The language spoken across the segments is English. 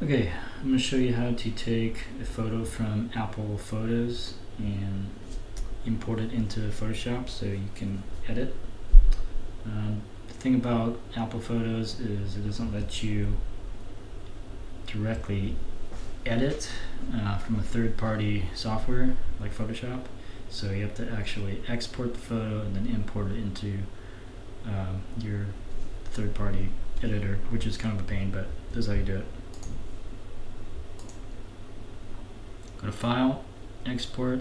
Okay, I'm going to show you how to take a photo from Apple Photos and import it into Photoshop so you can edit. The thing about Apple Photos is it doesn't let you directly edit from a third-party software like Photoshop. So you have to actually export the photo and then import it into your third-party editor, which is kind of a pain, but this is how you do it. Go to File, Export.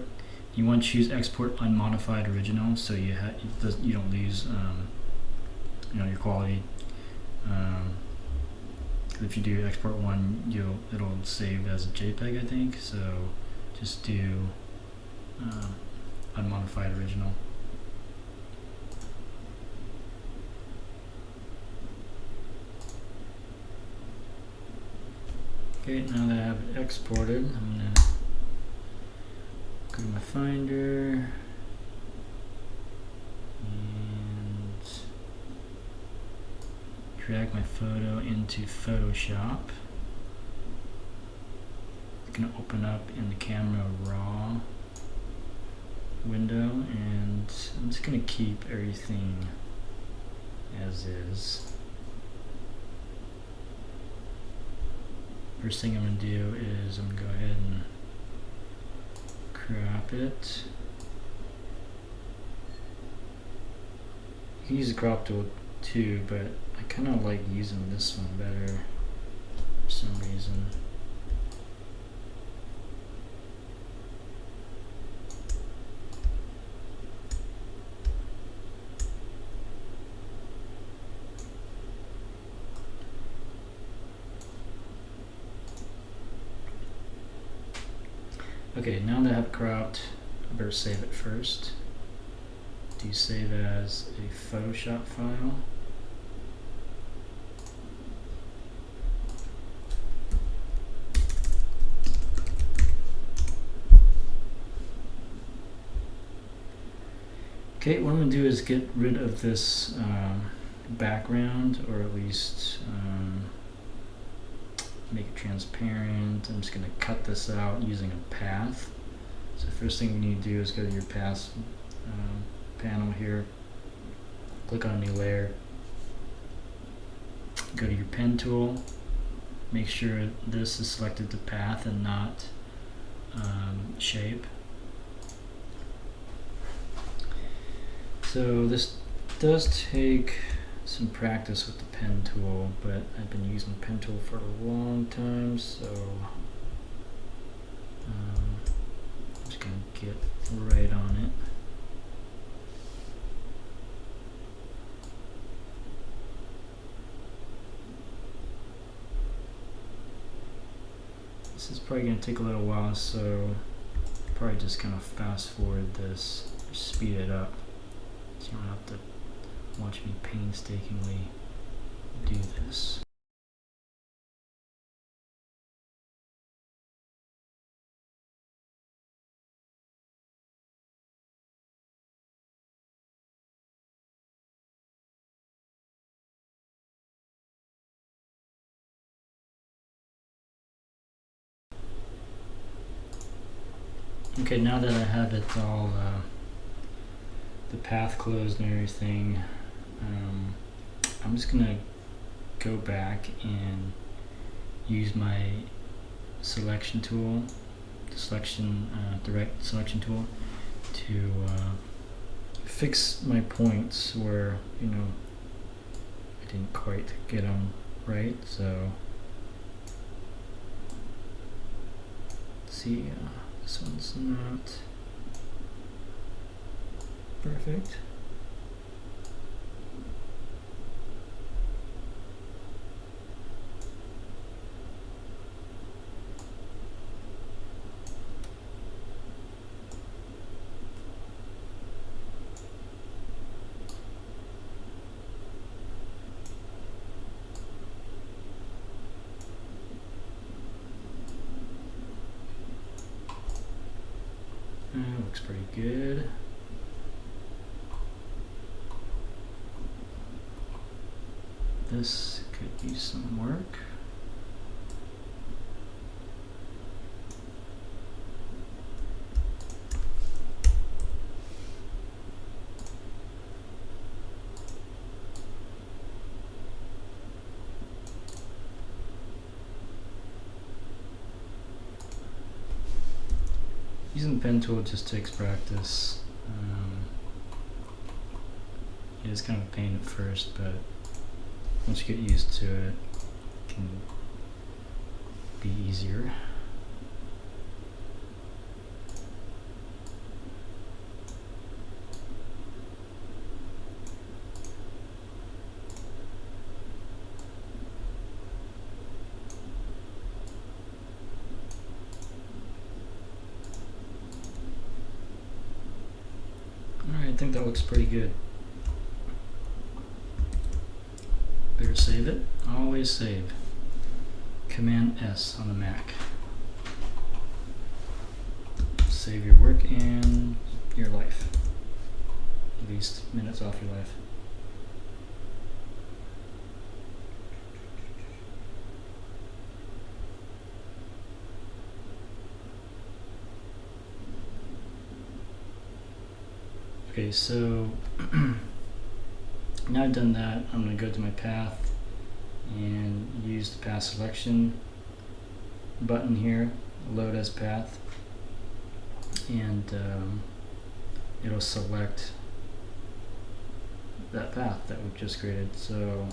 You want to choose Export Unmodified Original, so you don't lose your quality. If you do Export 1, it'll save as a JPEG, I think. So just do Unmodified Original. Okay, now that I have it exported, I'm gonna go to my Finder and drag my photo into Photoshop. It's gonna open up in the Camera Raw window, and I'm just gonna keep everything as is. First thing I'm going to do is I'm going to go ahead and crop it. You can use the crop tool too, but I kind of like using this one better for some reason. Okay, now that I have it cropped, I better save it first. Do you save as a Photoshop file? Okay, what I'm going to do is get rid of this background, or at least make it transparent. I'm just going to cut this out using a path. So first thing you need to do is go to your path panel here, click on a new layer, go to your pen tool, make sure this is selected to path and not shape. So this does take some practice with the pen tool, but I've been using the pen tool for a long time, so I'm just going to get right on it. This is probably going to take a little while, so probably just kind of fast forward this, or speed it up, so you don't have to watch me painstakingly do this. Okay, now that I have it all, the path closed and everything, I'm just gonna go back and use my selection tool, direct selection tool, to fix my points where I didn't quite get them right. So let's see, this one's not perfect. Looks pretty good. This could use some work. using the pen tool just takes practice. It's kind of a pain at first, but once you get used to it, it can be easier. Alright, I think that looks pretty good. Better save it. Always save. Command S on the Mac. Save your work and your life. At least minutes off your life. Okay, so now I've done that, I'm going to go to my path and use the path selection button here, load as path, and it'll select that path that we've just created. So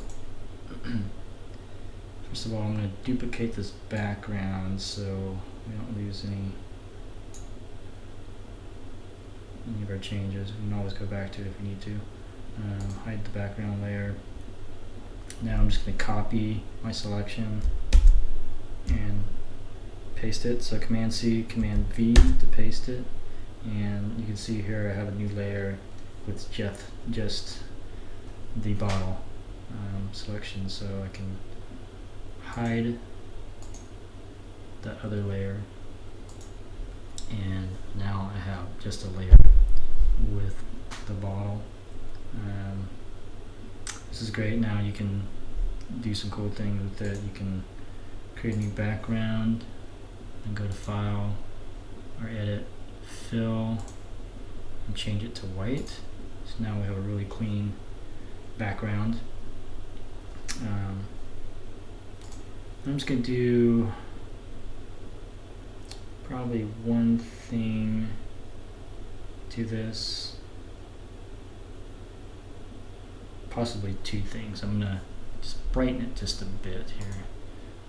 first of all, I'm going to duplicate this background so we don't lose any of our changes. We can always go back to it if we need to. Hide the background layer. Now I'm just going to copy my selection and paste it. So Command C, Command V to paste it. And you can see here I have a new layer with just the bottle selection. So I can hide that other layer. And now I have just a layer with the bottle. This is great. Now you can do some cool things with it. You can create a new background and go to File or Edit, Fill, and change it to white. So now we have a really clean background. I'm just going to do probably one thing to this, possibly two things. I'm going to just brighten it just a bit here.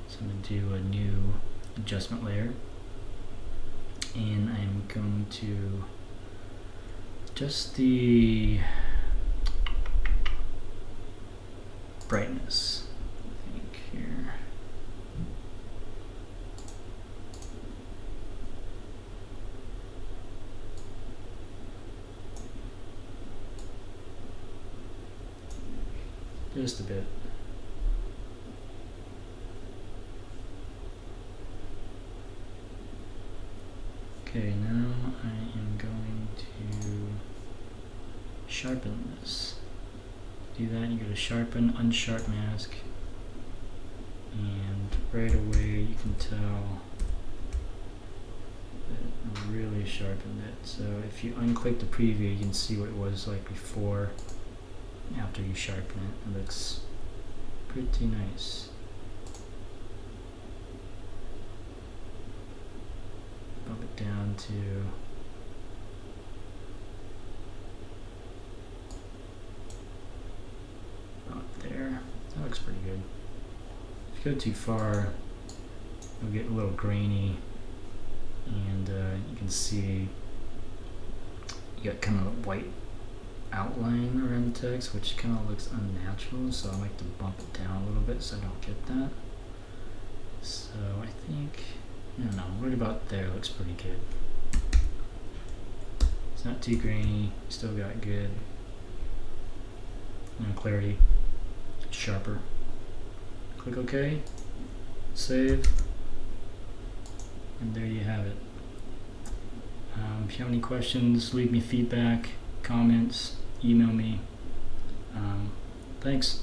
So I'm going to do a new adjustment layer, and I'm going to adjust the brightness, I think, here. Just a bit. Okay, now I am going to sharpen this. To do that, you go to Sharpen, Unsharp Mask, and right away you can tell that it really sharpened it. So if you unclick the preview, you can see what it was like before. After you sharpen it, it looks pretty nice. Bump it down to about there. That looks pretty good. If you go too far, it'll get a little grainy, and you can see you got kind of a white outline around the text, which kind of looks unnatural, so I like to bump it down a little bit so I don't get that. So I think, I don't know, right about there looks pretty good. It's not too grainy, still got good clarity, sharper. Click OK, save, and there you have it. If you have any questions, leave me feedback, comments, email me. Thanks.